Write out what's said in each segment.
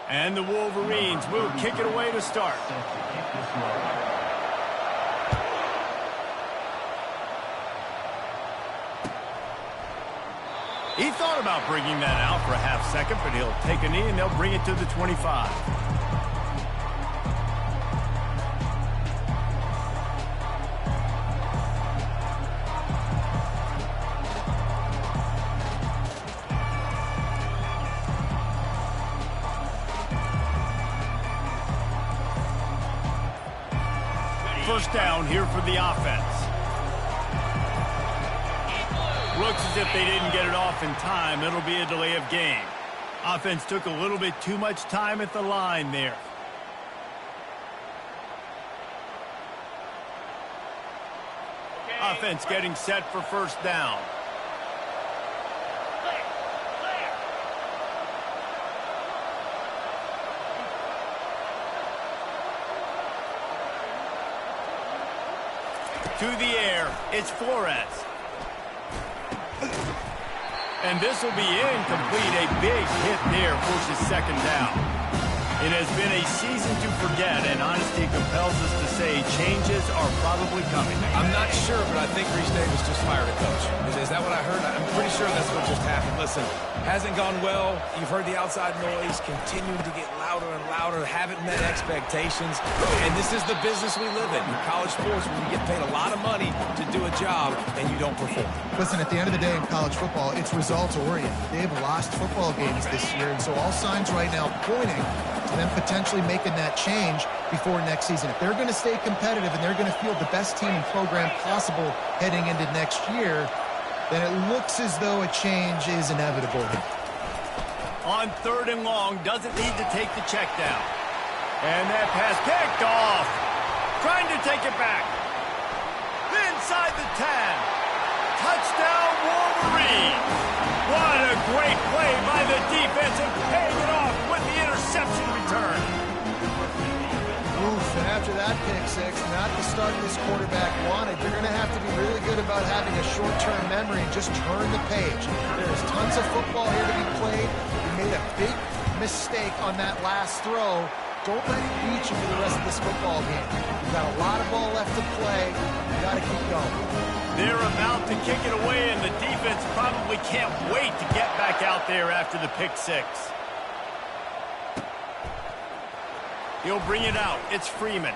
And the Wolverines will kick it away to start. He thought about bringing that out for a half second, but he'll take a knee and they'll bring it to the 25. First down here for the offense. Looks as if they didn't get it off in time. It'll be a delay of game. Offense took a little bit too much time at the line there. Offense getting set for first down. To the air, it's Flores. And this will be incomplete. A big hit there forces second down. It has been a season to forget, and honesty compels us to say changes are probably coming. I'm not sure, but I think Reese Davis just fired a coach. Is that what I heard? I'm pretty sure that's what just happened. Listen, hasn't gone well. You've heard the outside noise, continuing to get louder and louder, haven't met expectations. And this is the business we live in college sports, where you get paid a lot of money to do a job and you don't perform. Listen, at the end of the day in college football, it's results-oriented. They've lost football games this year, and so all signs right now pointing to them potentially making that change before next season. If they're going to stay competitive and they're going to field the best team and program possible heading into next year, then it looks as though a change is inevitable here. On third and long, doesn't need to take the check down. And that pass picked off. Trying to take it back. Inside the 10. Touchdown, Wolverines. What a great play by the defense and paying it off with the interception return. Oof, and after that pick six, not the start this quarterback wanted. You're going to have to be really good about having a short-term memory and just turn the page. There's tons of football here to be played. You made a big mistake on that last throw. Don't let it beat you for the rest of this football game. You've got a lot of ball left to play. You got to keep going. They're about to kick it away, and the defense probably can't wait to get back out there after the pick six. He'll bring it out. It's Freeman.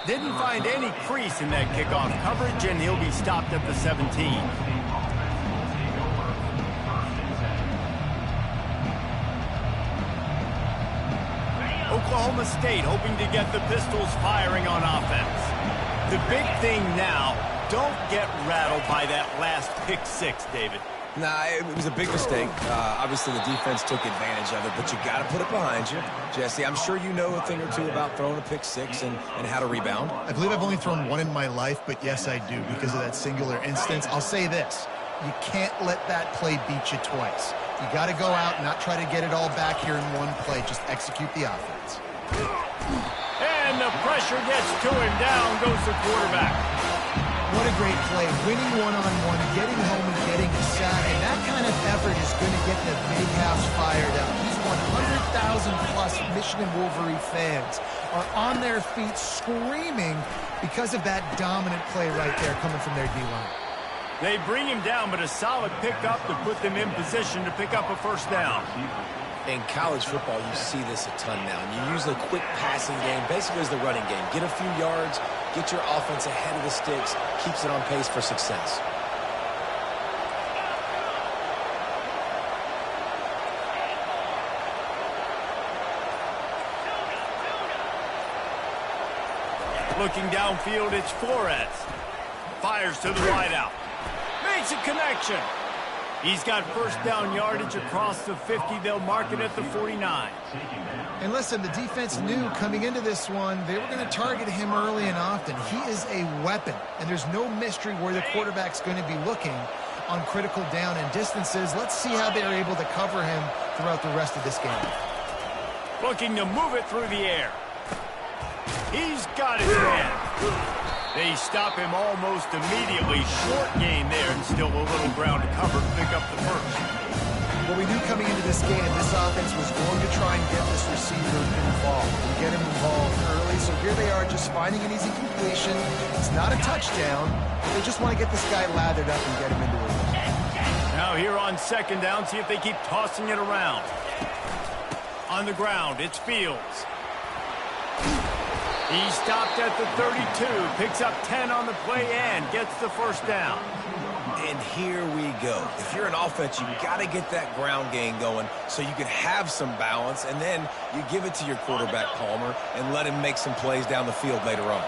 Didn't find any crease in that kickoff coverage, and he'll be stopped at the 17. Oklahoma State hoping to get the Pistols firing on offense. The big thing now, don't get rattled by that last pick six, David. Nah, it was a big mistake. Obviously, the defense took advantage of it, but you got to put it behind you. Jesse, I'm sure you know a thing or two about throwing a pick six and how to rebound. I believe I've only thrown one in my life, but yes, I do because of that singular instance. I'll say this. You can't let that play beat you twice. You got to go out and not try to get it all back here in one play. Just execute the offense. And the pressure gets to him. Down goes the quarterback. What a great play. Winning one-on-one, getting home and getting a sack. And that kind of effort is going to get the big house fired up. These 100,000-plus Michigan Wolverine fans are on their feet screaming because of that dominant play right there coming from their D-line. They bring him down, but a solid pickup to put them in position to pick up a first down. In college football, you see this a ton now. And you use the quick passing game, basically as the running game. Get a few yards, get your offense ahead of the sticks, keeps it on pace for success. Looking downfield, it's Flores. Fires to the wideout. Makes a connection. He's got first down yardage across the 50. They'll mark it at the 49. And listen, the defense knew coming into this one, they were going to target him early and often. He is a weapon, and there's no mystery where the quarterback's going to be looking on critical down and distances. Let's see how they're able to cover him throughout the rest of this game. Looking to move it through the air. He's got his man. They stop him almost immediately. Short gain there, and still a little ground to cover to pick up the first. What we knew coming into this game, this offense was going to try and get the are just finding an easy completion. It's not a touchdown, but they just want to get this guy lathered up and get him into a rhythm. Now here on second down, see if they keep tossing it around. On the ground, it's Fields. He stopped at the 32, picks up 10 on the play and gets the first down. And here we go. If you're an offense, you got to get that ground game going so you can have some balance, and then you give it to your quarterback, Palmer, and let him make some plays down the field later on.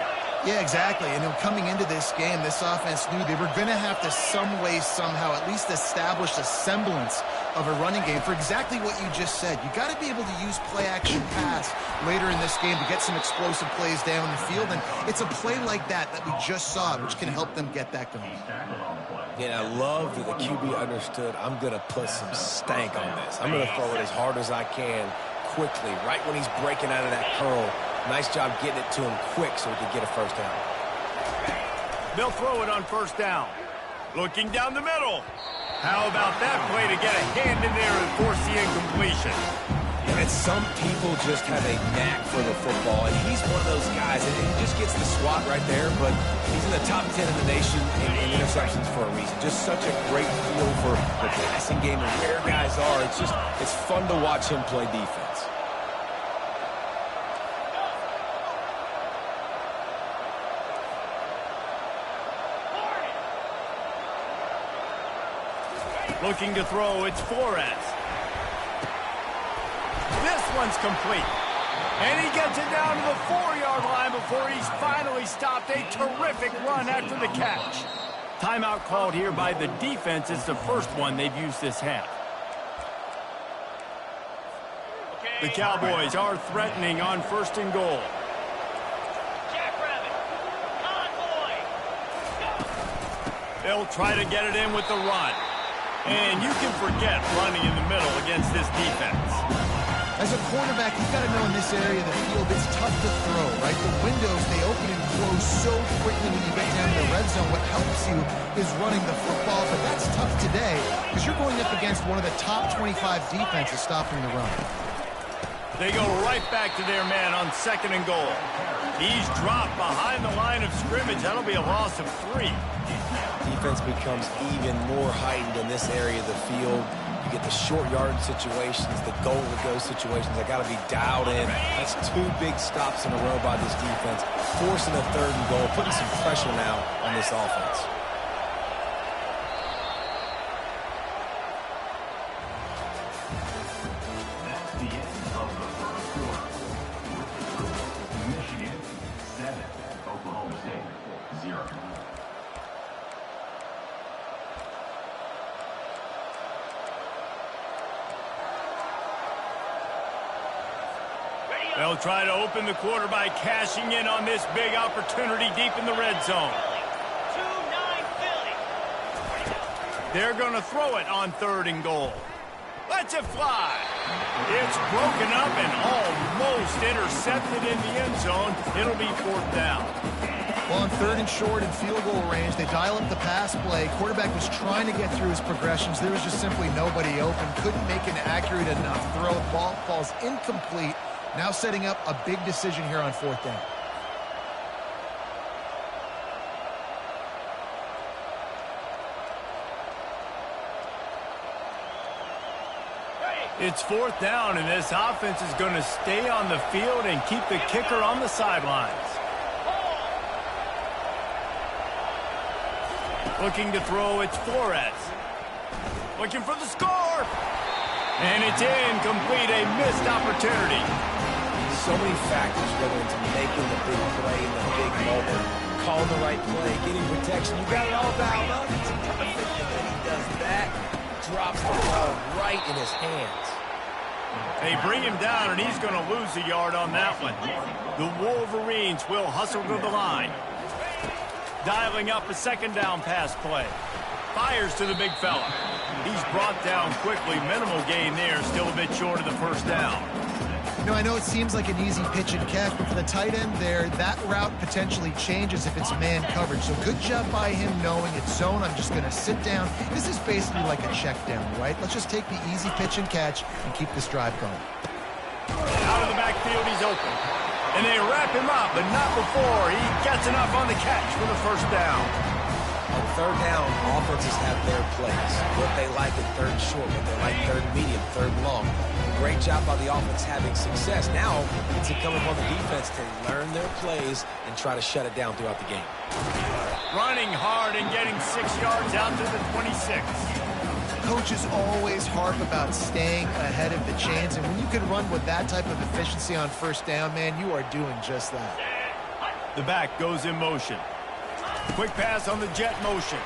Yeah, exactly. And coming into this game, this offense knew they were going to have to some way, somehow, at least establish a semblance of a running game for exactly what you just said. You got to be able to use play-action pass later in this game to get some explosive plays down the field, and it's a play like that we just saw, which can help them get that going. Yeah, I love that the QB understood, I'm going to put some stank on this. I'm going to throw it as hard as I can quickly, right when he's breaking out of that curl. Nice job getting it to him quick so he could get a first down. They'll throw it on first down. Looking down the middle. How about that play to get a hand in there and force the incompletion? And some people just have a knack for the football, and he's one of those guys, and he just gets the swat right there, but he's in the top 10 in the nation in interceptions for a reason. Just such a great feel for the passing game and where guys are. It's fun to watch him play defense. Looking to throw, it's Flores. This one's complete. And he gets it down to the 4-yard line before he's finally stopped. A terrific run after the catch. Timeout called here by the defense. It's the first one they've used this half. The Cowboys are threatening on first and goal. They'll try to get it in with the run. And you can forget running in the middle against this defense. As a quarterback, you've got to know in this area of the field, it's tough to throw, right? The windows, they open and close so quickly when you get down to the red zone. What helps you is running the football, but that's tough today because you're going up against one of the top 25 defenses stopping the run. They go right back to their man on second and goal. He's dropped behind the line of scrimmage. That'll be a loss of 3. Defense becomes even more heightened in this area of the field. You get the short yardage situations, the goal-to-go situations. They got to be dialed in. That's 2 big stops in a row by this defense, forcing a third and goal, putting some pressure now on this offense. That's the end of the first quarter. Michigan 7, Oklahoma State 0. They'll try to open the quarter by cashing in on this big opportunity deep in the red zone. They're going to throw it on third and goal. Lets it fly. It's broken up and almost intercepted in the end zone. It'll be fourth down. Well, on third and short and field goal range, they dial up the pass play. Quarterback was trying to get through his progressions. There was just simply nobody open. Couldn't make an accurate enough throw. Ball falls incomplete. Now setting up a big decision here on fourth down. It's fourth down, and this offense is going to stay on the field and keep the kicker on the sidelines. Looking to throw, it's Flores. Looking for the score. And it's incomplete, a missed opportunity. So many factors go into making the big play in the big moment. Calling the right play, getting protection. You got it all dialed up. It's perfect. And then he does that. Drops the ball right in his hands. They bring him down, and he's going to lose a yard on that one. The Wolverines will hustle to the line. Dialing up a second down pass play. Fires to the big fella. He's brought down quickly. Minimal gain there. Still a bit short of the first down. You know, I know it seems like an easy pitch and catch, but for the tight end there, that route potentially changes if it's man coverage. So good job by him knowing it's zone. I'm just going to sit down. This is basically like a check down, right? Let's just take the easy pitch and catch and keep this drive going. Out of the backfield, he's open. And they wrap him up, but not before he gets enough on the catch for the first down. On third down, offenses have their plays. What they like at third and short, what they like third and medium, third and long. Great job by the offense having success. Now it's incumbent upon the defense to learn their plays and try to shut it down throughout the game. Running hard and getting 6 yards out to the 26. Coaches always harp about staying ahead of the chains, and when you can run with that type of efficiency on first down, man, you are doing just that. The back goes in motion. Quick pass on the jet motion.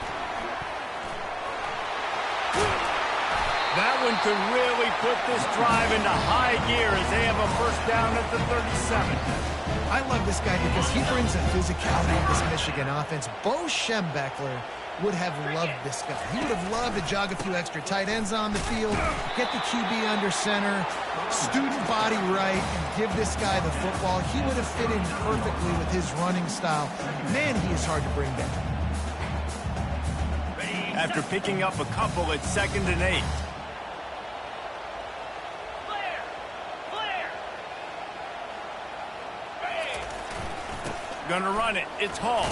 That one could really put this drive into high gear as they have a first down at the 37. I love this guy because he brings a physicality in this Michigan offense. Bo Schembechler would have loved this guy. He would have loved to jog a few extra tight ends on the field, get the QB under center, student body right, and give this guy the football. He would have fit in perfectly with his running style. Man, he is hard to bring down. After picking up a couple at 2nd and 8. Gonna run it. It's Hall.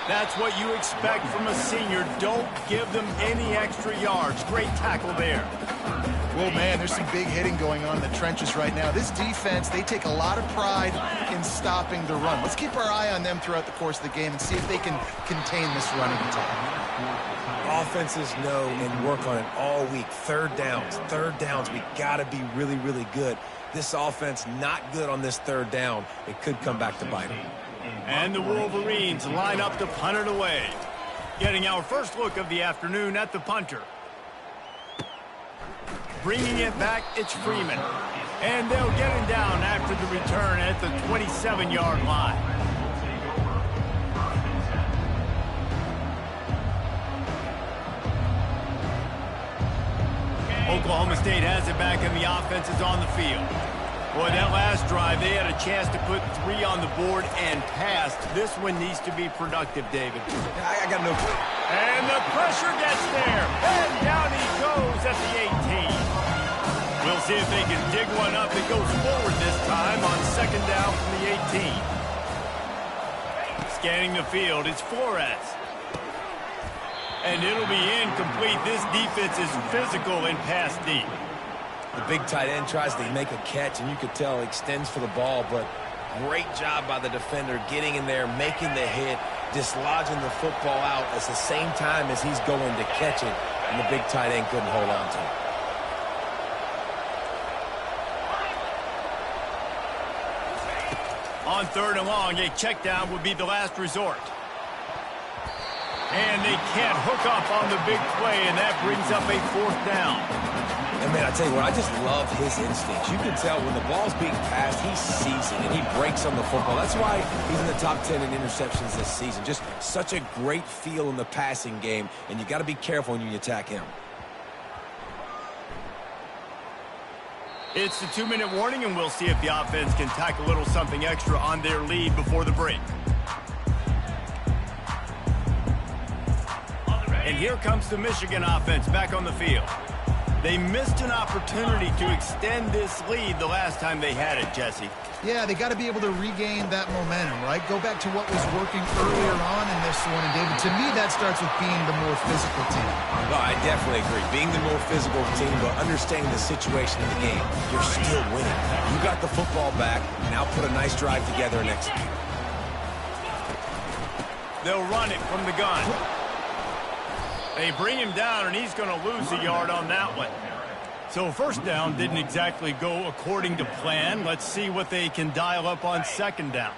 That's what you expect from a senior. Don't give them any extra yards. Great tackle there. Well, man, there's some big hitting going on in the trenches right now. This defense, they take a lot of pride in stopping the run. Let's keep our eye on them throughout the course of the game and see if they can contain this running attack. Offenses know and work on it all week. Third downs. We got to be really, really good. This offense not good on this third down. It could come back to bite them. And the Wolverines line up to punt it away. Getting our first look of the afternoon at the punter. Bringing it back, it's Freeman. And they'll get him down after the return at the 27-yard line. Oklahoma State has it back and the offense is on the field. Boy, that last drive, they had a chance to put 3 on the board and passed. This one needs to be productive, David. I got no clue. And the pressure gets there. And down he goes at the 18. We'll see if they can dig one up. It goes forward this time on 2nd down from the 18. Scanning the field, it's Flores. And it'll be incomplete. This defense is physical and pass deep. The big tight end tries to make a catch, and you could tell he extends for the ball, but great job by the defender getting in there, making the hit, dislodging the football out at the same time as he's going to catch it, and the big tight end couldn't hold on to it. On 3rd and long, a check down would be the last resort. And they can't hook up on the big play, and that brings up a 4th down. And, man, I tell you what, I just love his instincts. You can tell when the ball's being passed, he sees it, and he breaks on the football. That's why he's in the top 10 in interceptions this season. Just such a great feel in the passing game, and you got to be careful when you attack him. It's the 2-minute warning, and we'll see if the offense can tack a little something extra on their lead before the break. And here comes the Michigan offense back on the field. They missed an opportunity to extend this lead the last time they had it, Jesse. Yeah, they got to be able to regain that momentum, right? Go back to what was working earlier on in this one. And, David, to me, that starts with being the more physical team. Well, I definitely agree. Being the more physical team, but understanding the situation of the game. You're still winning. You got the football back. Now put a nice drive together and execute. They'll run it from the gun. They bring him down, and he's going to lose a yard on that one. So first down didn't exactly go according to plan. Let's see what they can dial up on 2nd down.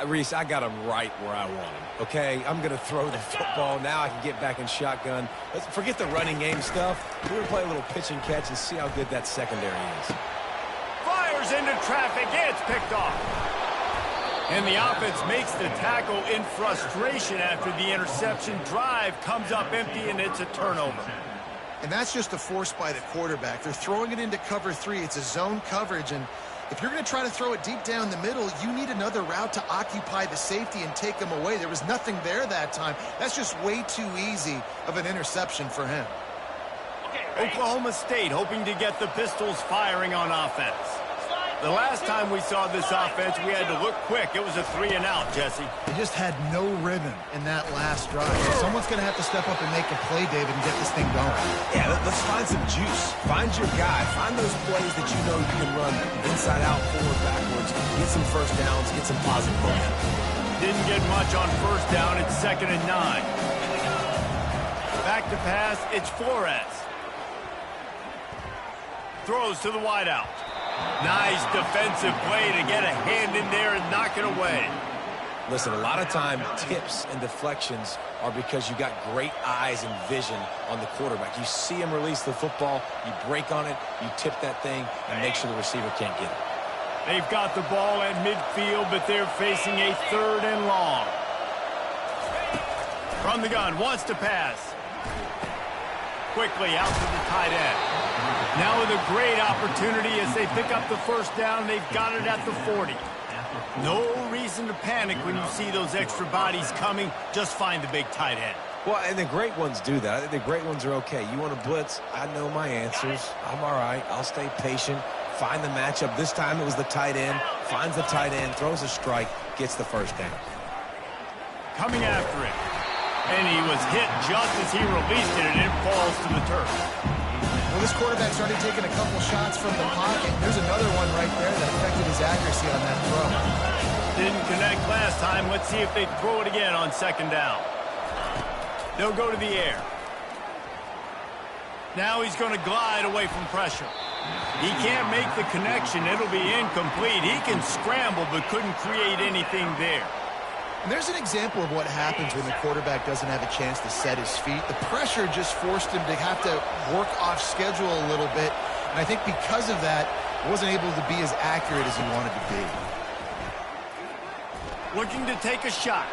Reese, I got him right where I want him. Okay, I'm going to throw the football. Now I can get back in shotgun. Let's forget the running game stuff. We're going to play a little pitch and catch and see how good that secondary is. Fires into traffic. It's picked off. And the offense makes the tackle in frustration after the interception. Drive comes up empty, and it's a turnover. And that's just a force by the quarterback. They're throwing it into cover 3. It's a zone coverage, and if you're going to try to throw it deep down the middle, you need another route to occupy the safety and take him away. There was nothing there that time. That's just way too easy of an interception for him. Oklahoma State hoping to get the Pistols firing on offense. The last time we saw this offense, we had to look quick. It was a 3-and-out, Jesse. They just had no rhythm in that last drive. So someone's going to have to step up and make a play, David, and get this thing going. Yeah, let's find some juice. Find your guy. Find those plays that you know you can run inside out, forward, backwards. Get some first downs. Get some positive momentum. Didn't get much on first down. It's 2nd and 9. Back to pass. It's Flores. Throws to the wideout. Nice defensive play to get a hand in there and knock it away. Listen, a lot of time, tips and deflections are because you got great eyes and vision on the quarterback. You see him release the football, you break on it, you tip that thing, and make sure the receiver can't get it. They've got the ball at midfield, but they're facing a 3rd and long. From the gun, wants to pass. Quickly out to the tight end. Now with a great opportunity as they pick up the first down. They've got it at the 40. No reason to panic when you see those extra bodies coming. Just find the big tight end. Well, and the great ones do that. I think the great ones are okay. You want to blitz? I know my answers. I'm all right. I'll stay patient. Find the matchup. This time it was the tight end. Finds the tight end, throws a strike, gets the first down. Coming after him. And he was hit just as he released it, and it falls to the turf. Well, this quarterback's already taken a couple shots from the pocket. There's another one right there that affected his accuracy on that throw. Didn't connect last time. Let's see if they throw it again on 2nd down. They'll go to the air. Now he's going to glide away from pressure. He can't make the connection. It'll be incomplete. He can scramble, but couldn't create anything there. And there's an example of what happens when the quarterback doesn't have a chance to set his feet. The pressure just forced him to have to work off schedule a little bit. And I think because of that, he wasn't able to be as accurate as he wanted to be. Looking to take a shot.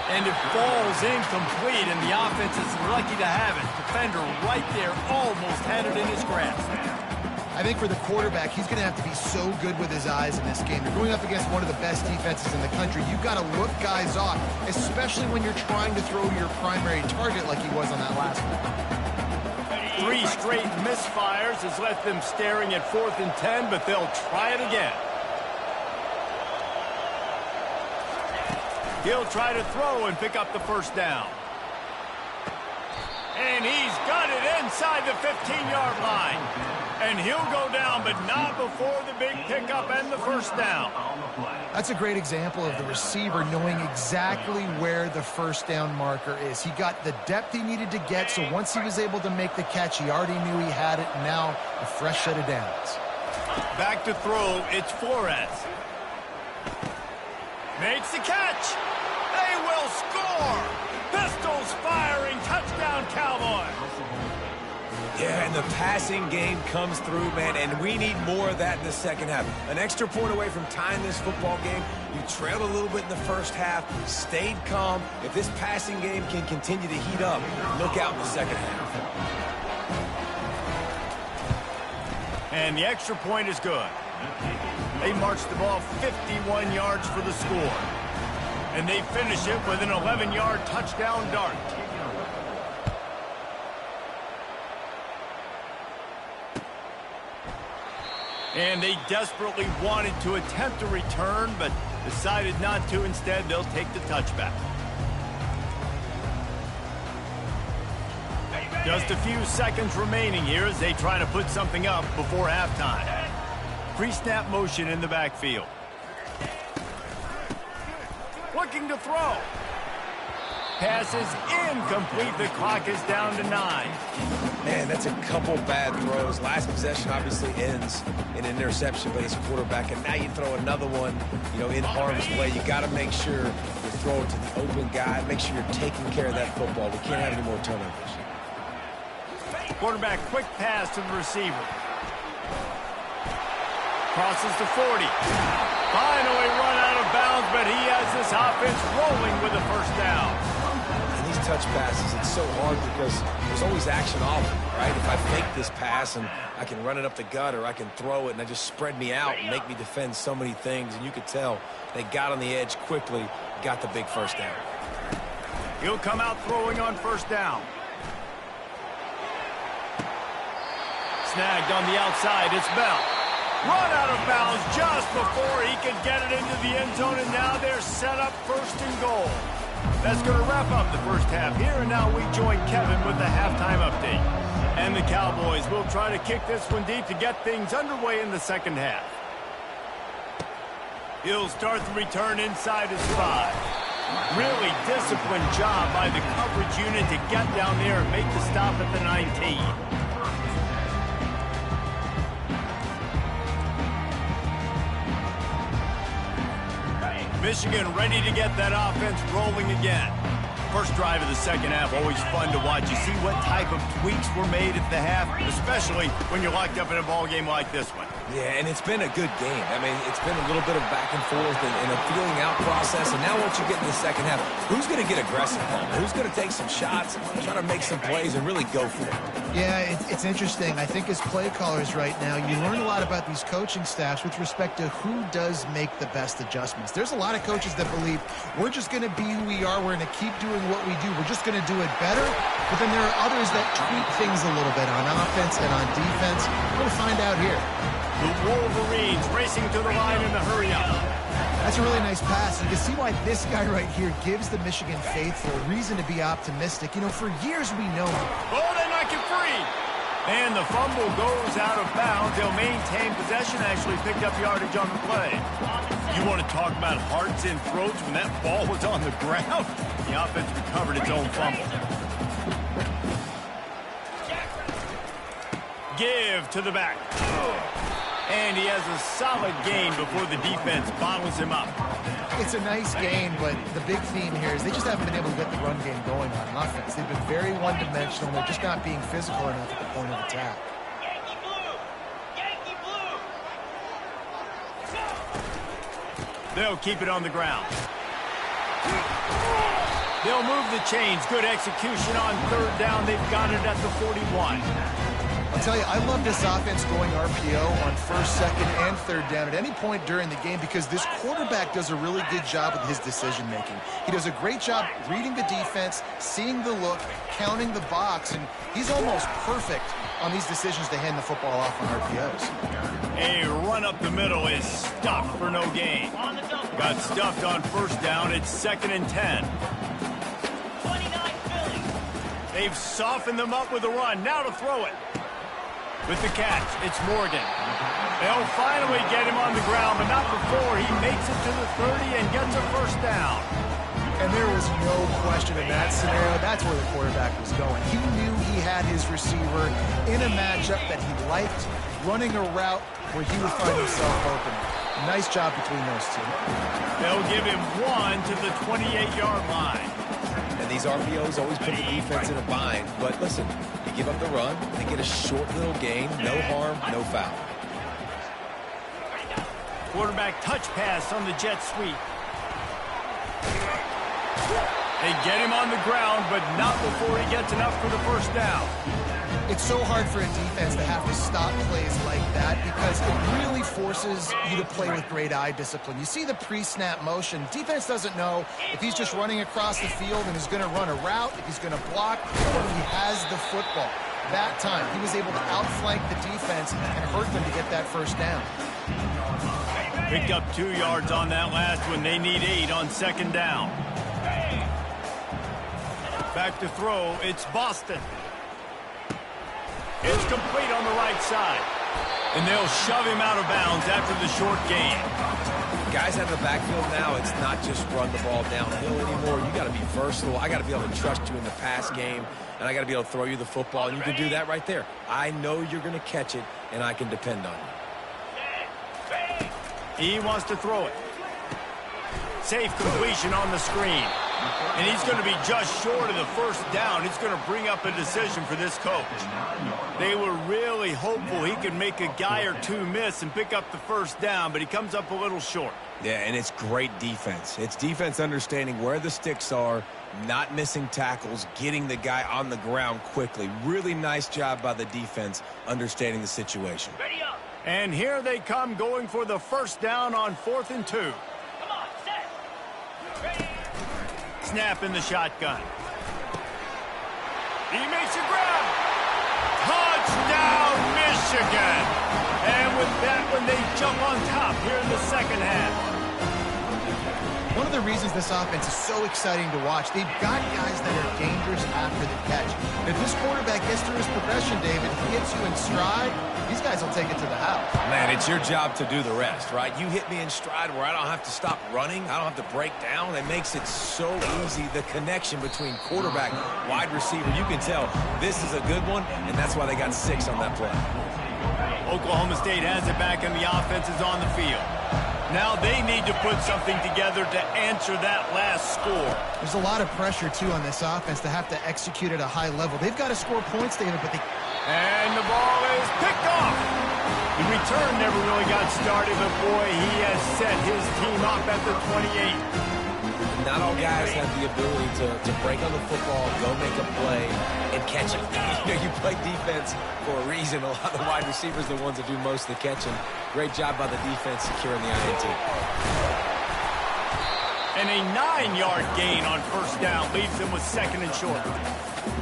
And it falls incomplete, and the offense is lucky to have it. Defender right there almost had it in his grasp. I think for the quarterback, he's going to have to be so good with his eyes in this game. You're going up against one of the best defenses in the country. You've got to look guys off, especially when you're trying to throw your primary target like he was on that last one. 3 straight misfires has left them staring at 4th and 10, but they'll try it again. He'll try to throw and pick up the first down. And he's got it inside the 15-yard line. And he'll go down, but not before the big pickup and the first down. That's a great example of the receiver knowing exactly where the first down marker is. He got the depth he needed to get, so once he was able to make the catch, he already knew he had it, and now a fresh set of downs. Back to throw, it's Flores. Makes the catch. They will score. Pistols firing. Touchdown, Cowboys. Yeah, and the passing game comes through, man, and we need more of that in the second half. An extra point away from tying this football game. You trailed a little bit in the first half, stayed calm. If this passing game can continue to heat up, look out in the second half. And the extra point is good. They march the ball 51 yards for the score. And they finish it with an 11-yard touchdown dart. And they desperately wanted to attempt a return, but decided not to. Instead, they'll take the touchback. Just a few seconds remaining here as they try to put something up before halftime. Pre-snap motion in the backfield. Looking to throw. Pass is incomplete. The clock is down to 9. Man, that's a couple bad throws. Last possession obviously ends in an interception, but he's a quarterback, and now you throw another one, in harm's way. You got to make sure you throw it to the open guy. Make sure you're taking care of that football. We can't have any more turnovers. Quarterback, quick pass to the receiver. Crosses the 40. Finally run out of bounds, but he has this offense rolling with a first down. And these touch passes, it's so hard because there's always action off them, right? If I fake this pass and I can run it up the gut, or I can throw it and I just spread me out and make me defend so many things, and you could tell they got on the edge quickly, got the big first down. He'll come out throwing on first down. Snagged on the outside, it's Bell. Run out of bounds just before he could get it into the end zone, and now they're set up first and goal. That's going to wrap up the first half here, and now we join Kevin with the halftime update. And the Cowboys will try to kick this one deep to get things underway in the second half. He'll start the return inside his 5. Really disciplined job by the coverage unit to get down there and make the stop at the 19. Michigan ready to get that offense rolling again. First drive of the second half, always fun to watch. You see what type of tweaks were made at the half, especially when you're locked up in a ball game like this one. Yeah, and it's been a good game. I mean, it's been a little bit of back and forth and a feeling out process. And now once you get in the second half, who's going to get aggressive, Palmer? Who's going to take some shots, try to make some plays, and really go for it? Yeah, it's interesting. I think as play callers right now, you learn a lot about these coaching staffs with respect to who does make the best adjustments. There's a lot of coaches that believe we're just going to be who we are. We're going to keep doing what we do. We're just going to do it better. But then there are others that tweak things a little bit on offense and on defense. We're going to find out here. The Wolverines racing to the line in the hurry-up. That's a really nice pass. You can see why this guy right here gives the Michigan faithful reason to be optimistic. You know, for years we know him. Oh, they knock it free. And the fumble goes out of bounds. They'll maintain possession, actually picked up yardage on the play. You want to talk about hearts and throats when that ball was on the ground? The offense recovered its own fumble. Give to the back. And he has a solid gain before the defense bottles him up. It's a nice gain, but the big theme here is they just haven't been able to get the run game going on offense. They've been very one-dimensional. They're just not being physical enough at the point of attack. Yankee blue! Yankee blue! They'll keep it on the ground. They'll move the chains. Good execution on third down. They've got it at the 41. I'll tell you, I love this offense going RPO on first, second, and third down at any point during the game because this quarterback does a really good job with his decision-making. He does a great job reading the defense, seeing the look, counting the box, and he's almost perfect on these decisions to hand the football off on RPOs. A run up the middle is stuffed for no gain. Got stuffed on first down. It's 2nd and 10. 29 Philly. They've softened them up with a run. Now to throw it. With the catch, it's Morgan. They'll finally get him on the ground, but not before he makes it to the 30 and gets a first down. And there was no question in that scenario. That's where the quarterback was going. He knew he had his receiver in a matchup that he liked, running a route where he would find himself open. Nice job between those two. They'll give him one to the 28-yard line. And these RPOs always put the defense in a bind. But listen, you give up the run, they get a short little gain, no harm, no foul. Quarterback touch pass on the jet sweep. They get him on the ground, but not before he gets enough for the first down. It's so hard for a defense to have to stop plays like that because it really forces you to play with great eye discipline. You see the pre-snap motion. Defense doesn't know if he's just running across the field and is going to run a route, if he's going to block, or if he has the football. That time, he was able to outflank the defense and hurt them to get that first down. Picked up 2 yards on that last one. They need 8 on 2nd down. Back to throw. It's Boston. It's complete on the right side. And they'll shove him out of bounds after the short gain. Guys out of the backfield now, it's not just run the ball downhill anymore. You got to be versatile. I got to be able to trust you in the pass game, and I got to be able to throw you the football, and you can do that right there. I know you're going to catch it, and I can depend on you. He wants to throw it. Safe completion on the screen. And he's going to be just short of the first down. It's going to bring up a decision for this coach. They were really hopeful he could make a guy or two miss and pick up the first down, but he comes up a little short. Yeah, and it's great defense. It's defense understanding where the sticks are, not missing tackles, getting the guy on the ground quickly. Really nice job by the defense understanding the situation. Ready up. And here they come going for the first down on 4th and 2. Come on, set. Ready. Snap in the shotgun. He makes a grab. Touchdown, Michigan. And with that when they jump on top here in the second half. One of the reasons this offense is so exciting to watch, they've got guys that are dangerous after the catch. If this quarterback gets through his progression, David, he gets you in stride, these guys will take it to the house. Man, it's your job to do the rest, right? You hit me in stride where I don't have to stop running. I don't have to break down. It makes it so easy, the connection between quarterback, wide receiver. You can tell this is a good one, and that's why they got 6 on that play. Oklahoma State has it back, and the offense is on the field. Now they need to put something together to answer that last score. There's a lot of pressure, too, on this offense to have to execute at a high level. They've got to score points, David, but they... And the ball is picked off. The return never really got started, but boy, he has set his team up at the 28. Not all guys have the ability to break on the football, go make a play, and catch it. You play defense for a reason. A lot of the wide receivers are the ones that do most of the catching. Great job by the defense securing the INT. And a 9-yard gain on first down leaves them with second and short.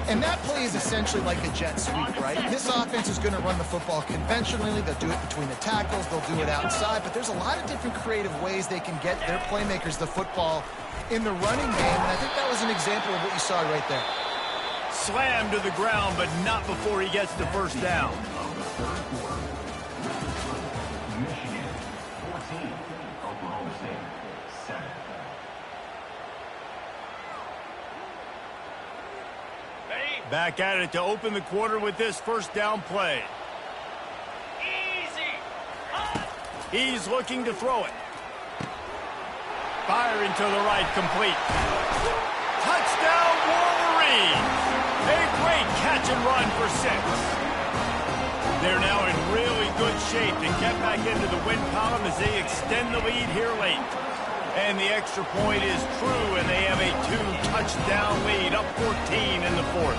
And that play is essentially like a jet sweep, right? This offense is going to run the football conventionally. They'll do it between the tackles. They'll do it outside. But there's a lot of different creative ways they can get their playmakers the football in the running game. And I think that was an example of what you saw right there. Slammed to the ground, but not before he gets the first down. Michigan 14, Oklahoma State 7. Back at it to open the quarter with this first down play. Easy. He's looking to throw it. Firing to the right, complete. Touchdown, Wolverines! A great catch and run for 6. They're now in really good shape to get back into the win column as they extend the lead here late. And the extra point is true, and they have a 2-touchdown lead, up 14 in the 4th.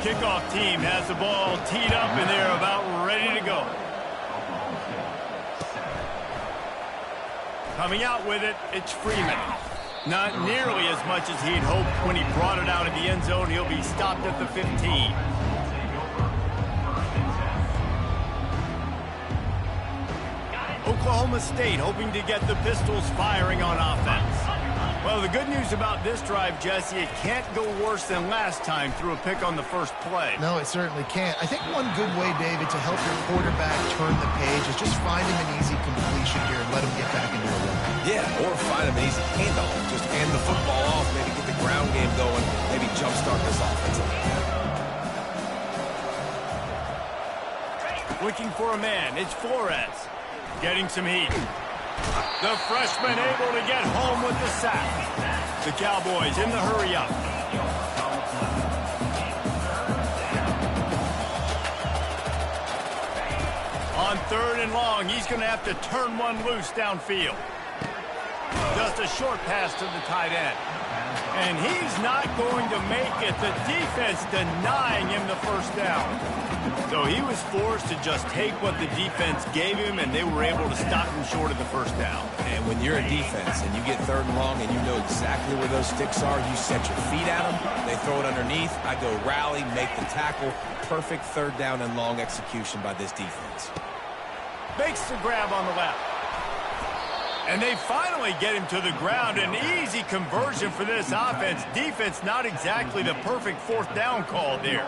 Kickoff team has the ball teed up, and they're about ready to go. Coming out with it, it's Freeman. Not nearly as much as he'd hoped when he brought it out of the end zone. He'll be stopped at the 15. Oklahoma State hoping to get the Pistols firing on offense. Well, the good news about this drive, Jesse, it can't go worse than last time through a pick on the first play. No, it certainly can't. I think one good way, David, to help your quarterback turn the page is just find him an easy completion here and let him get back into a rhythm. Yeah, or find him an easy handoff. Just hand the football off, maybe get the ground game going, maybe jumpstart this offense. Looking for a man, it's Flores. Getting some heat. The freshman able to get home with the sack. The Cowboys in the hurry-up. On 3rd and long, he's going to have to turn one loose downfield. Just a short pass to the tight end. And he's not going to make it. The defense denying him the first down. So he was forced to just take what the defense gave him, and they were able to stop him short of the first down. And when you're a defense and you get 3rd and long and you know exactly where those sticks are, you set your feet at them, they throw it underneath, I go rally, make the tackle. Perfect 3rd down and long execution by this defense. Makes the grab on the left. And they finally get him to the ground. An easy conversion for this offense. Defense not exactly the perfect 4th down call there.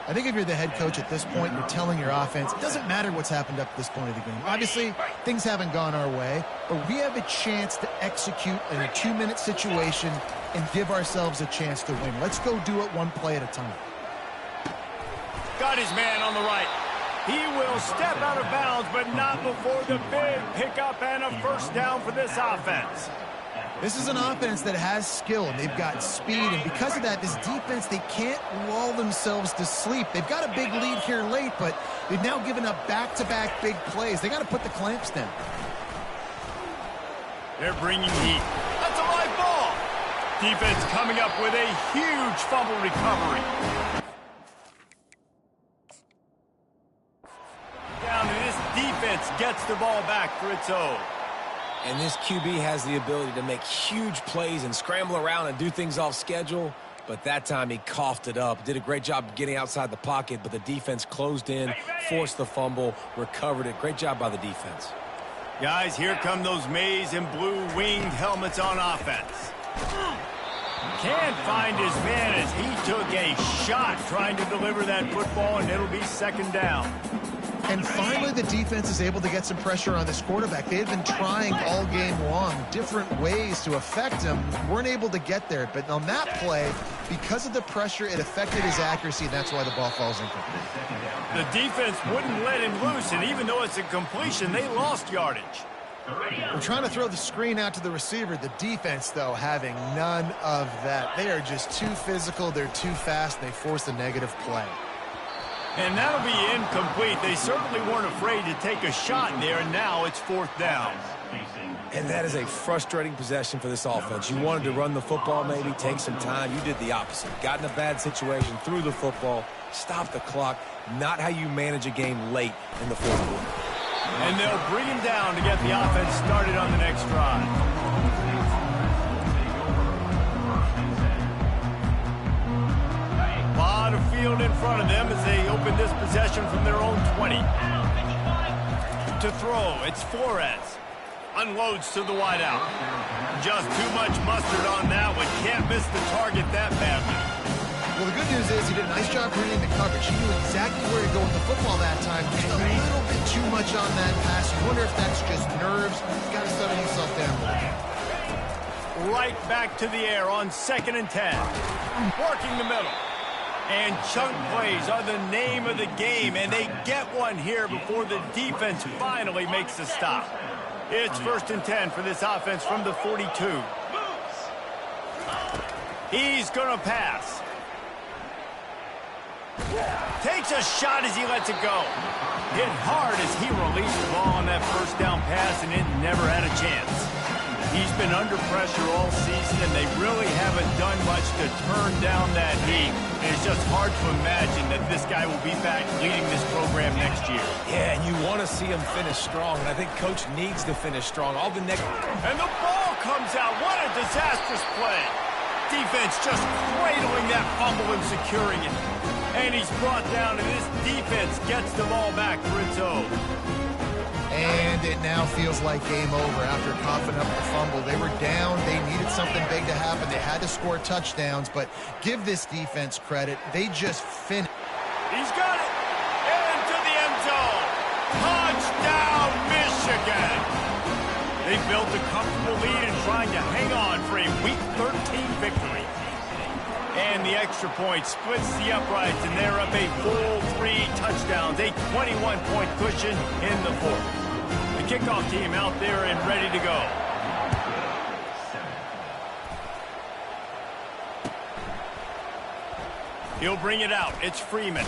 I think if you're the head coach at this point, you're telling your offense, it doesn't matter what's happened up to this point of the game. Obviously, things haven't gone our way, but we have a chance to execute in a 2-minute situation and give ourselves a chance to win. Let's go do it one play at a time. Got his man on the right. He will step out of bounds, but not before the big pickup and a first down for this offense. This is an offense that has skill, and they've got speed, and because of that, this defense, they can't lull themselves to sleep. They've got a big lead here late, but they've now given up back-to-back big plays. They got to put the clamps down. They're bringing heat. That's a live ball. Defense coming up with a huge fumble recovery. Down, and this defense gets the ball back for its own. And this QB has the ability to make huge plays and scramble around and do things off schedule. but that time he coughed it up. Did a great job getting outside the pocket, but the defense closed in, forced the fumble, recovered it. Great job by the defense. Guys, here come those maize and blue winged helmets on offense. Can't find his man as he took a shot trying to deliver that football, and it'll be second down. And finally, the defense is able to get some pressure on this quarterback. They had been trying all game long different ways to affect him. Weren't able to get there. But on that play, because of the pressure, it affected his accuracy, and that's why the ball falls incomplete. The defense wouldn't let him loose, and even though it's a completion, they lost yardage. We're trying to throw the screen out to the receiver. The defense, though, having none of that. They are just too physical. They're too fast. They force a negative play. And that'll be incomplete. They certainly weren't afraid to take a shot there, and now it's fourth down. And that is a frustrating possession for this offense. You wanted to run the football, maybe take some time. You did the opposite. Got in a bad situation, threw the football, stopped the clock. Not how you manage a game late in the fourth quarter. And they'll bring him down to get the offense started on the next drive. A lot of field in front of them as they open this possession from their own 20. To throw, it's Flores. Unloads to the wideout. Just too much mustard on that one. Can't miss the target that badly. Well, the good news is he did a nice job reading the coverage. He knew exactly where to go with the football that time. Just a little bit too much on that pass. You wonder if that's just nerves. He's got to settle himself down. Right back to the air on 2nd and 10. Working the middle. And chunk plays are the name of the game, and they get one here before the defense finally makes the stop. It's 1st and 10 for this offense from the 42. He's going to pass. Takes a shot as he lets it go. Hit hard as he released the ball on that first down pass, and it never had a chance. He's been under pressure all season, and they really haven't done much to turn down that heat. And it's just hard to imagine that this guy will be back leading this program next year. Yeah, and you want to see him finish strong, and I think Coach needs to finish strong. And the ball comes out. What a disastrous play. Defense just cradling that fumble and securing it. And he's brought down, and this defense gets the ball back for its own. And it now feels like game over after coughing up the fumble. They were down. They needed something big to happen. They had to score touchdowns, but give this defense credit. They just finished. He's got it. Into the end zone. Touchdown, Michigan. They built a comfortable lead and trying to hang on for a Week 13 victory. And the extra point splits the uprights, and they're up a full 3 touchdowns, a 21-point cushion in the fourth. The kickoff team out there and ready to go. He'll bring it out. It's Freeman.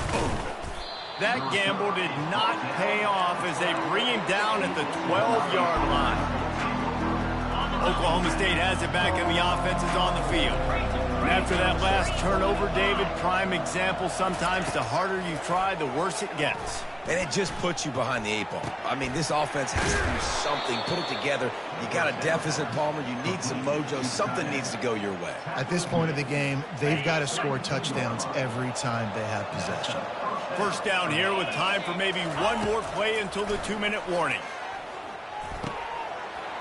That gamble did not pay off as they bring him down at the 12-yard line. Oklahoma State has it back, and the offense is on the field. And after that last turnover, David, prime example, sometimes the harder you try, the worse it gets. And it just puts you behind the 8 ball. I mean, this offense has to do something, put it together. You got a deficit, Palmer. You need some mojo. Something needs to go your way. At this point of the game, they've got to score touchdowns every time they have possession. First down here with time for maybe one more play until the 2-minute warning.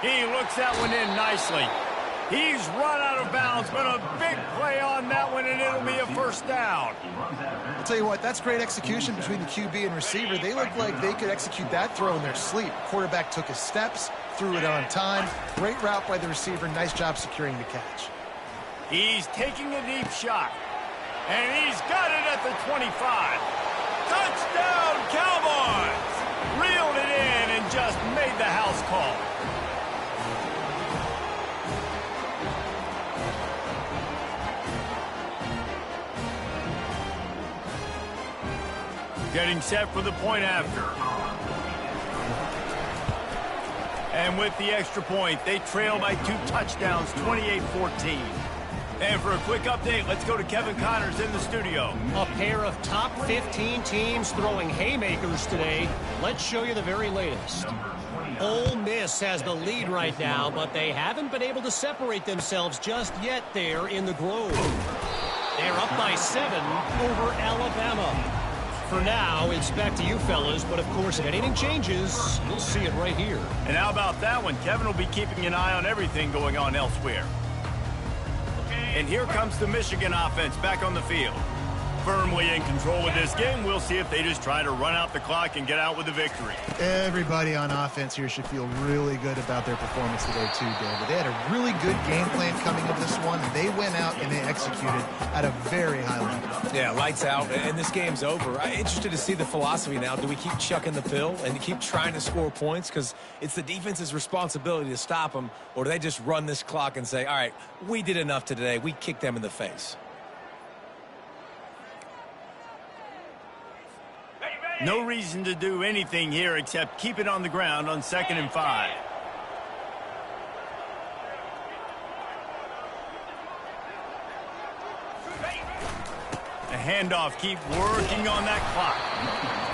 He looks that one in nicely. He's run out of bounds, but a big play on that one, and it'll be a first down. I'll tell you what, that's great execution between the QB and receiver. They look like they could execute that throw in their sleep. Quarterback took his steps, threw it on time. Great route by the receiver. Nice job securing the catch. He's taking a deep shot, and he's got it at the 25. Touchdown, Cowboys! Reeled it in and just made the house call. Getting set for the point after. And with the extra point, they trail by 2 touchdowns, 28-14. And for a quick update, let's go to Kevin Connors in the studio. A pair of top 15 teams throwing haymakers today. Let's show you the very latest. Ole Miss has the lead right now, but they haven't been able to separate themselves just yet there in the Grove. They're up by 7 over Alabama. For now, it's back to you fellas, but of course, if anything changes, you'll see it right here. And how about that one? Kevin will be keeping an eye on everything going on elsewhere. And here comes the Michigan offense back on the field. Firmly in control of this game. We'll see if they just try to run out the clock and get out with a victory. Everybody on offense here should feel really good about their performance today too, David. They had a really good game plan coming into this one. They went out and they executed at a very high level. Yeah, lights out, and this game's over. I'm interested to see the philosophy now. Do we keep chucking the pill and keep trying to score points? Because it's the defense's responsibility to stop them, or do they just run this clock and say, all right, we did enough today. We kicked them in the face. No reason to do anything here except keep it on the ground on 2nd and 5. A handoff, keep working on that clock.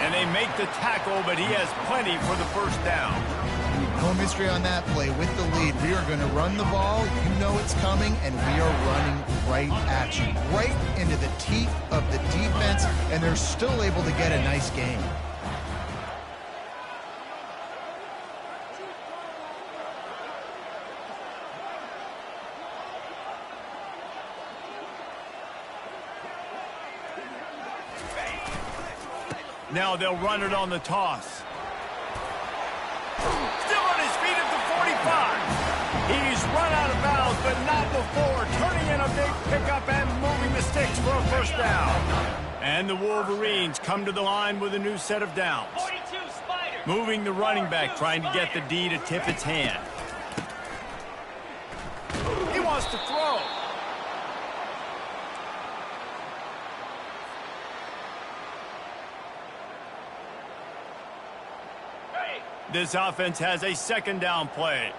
And they make the tackle, but he has plenty for the first down. No mystery on that play. With the lead, we are going to run the ball. You know it's coming, and we are running right at you, right into the teeth of the defense, and they're still able to get a nice game. Now they'll run it on the toss. Still on his feet at the 45. He's run out of bounds, but not before turning in a big pickup and moving the sticks for a first down. And the Wolverines come to the line with a new set of downs. 42 Spider. Moving the running back, trying to get the D to tip its hand. He wants to throw. This offense has a 2nd down play.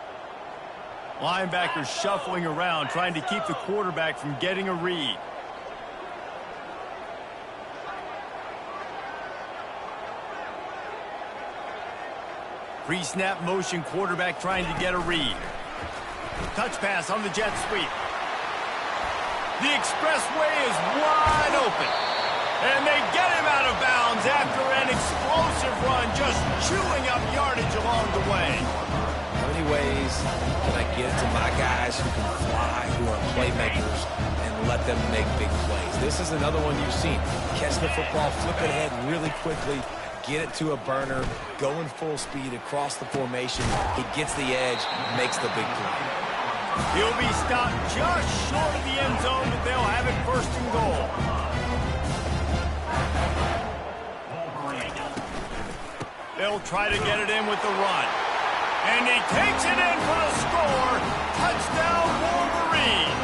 Linebackers shuffling around, trying to keep the quarterback from getting a read. Pre-snap motion, quarterback trying to get a read. Touch pass on the jet sweep. The expressway is wide open. And they get him out of bounds after an explosive run, just chewing up yardage along the way. How many ways can I get to my guys who can fly, who are playmakers, and let them make big plays? This is another one you've seen. Catch the football, flip it ahead really quickly, get it to a burner, going full speed across the formation. He gets the edge, makes the big play. He'll be stopped just short of the end zone, but they'll have it 1st and goal. They'll try to get it in with the run. And he takes it in for the score. Touchdown, Wolverines.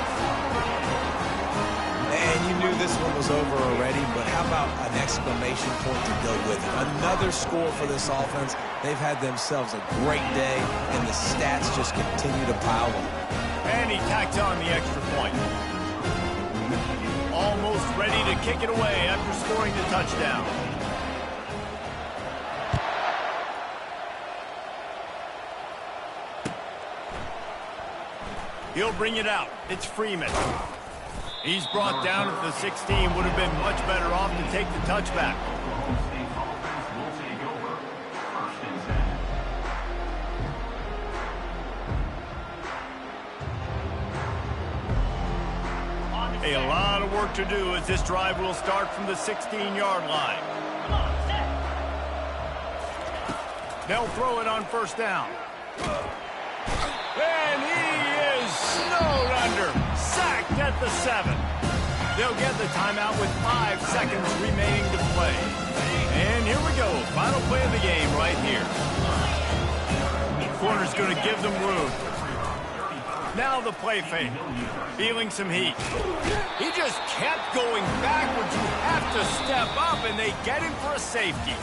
And you knew this one was over already, but how about an exclamation point to go with it? Another score for this offense. They've had themselves a great day, and the stats just continue to pile up. And he tacks on the extra point. Almost ready to kick it away after scoring the touchdown. He'll bring it out. It's Freeman. He's brought down at the 16. Would have been much better off to take the touchback. A lot of work to do as this drive will start from the 16-yard line. Come on, set. They'll throw it on 1st down. And he is snowed under. Sacked at the 7. They'll get the timeout with 5 seconds remaining to play. And here we go. Final play of the game right here. Corner's going to give them room. Now the play fake. Feeling some heat. He just kept going backwards. You have to step up, and they get him for a safety.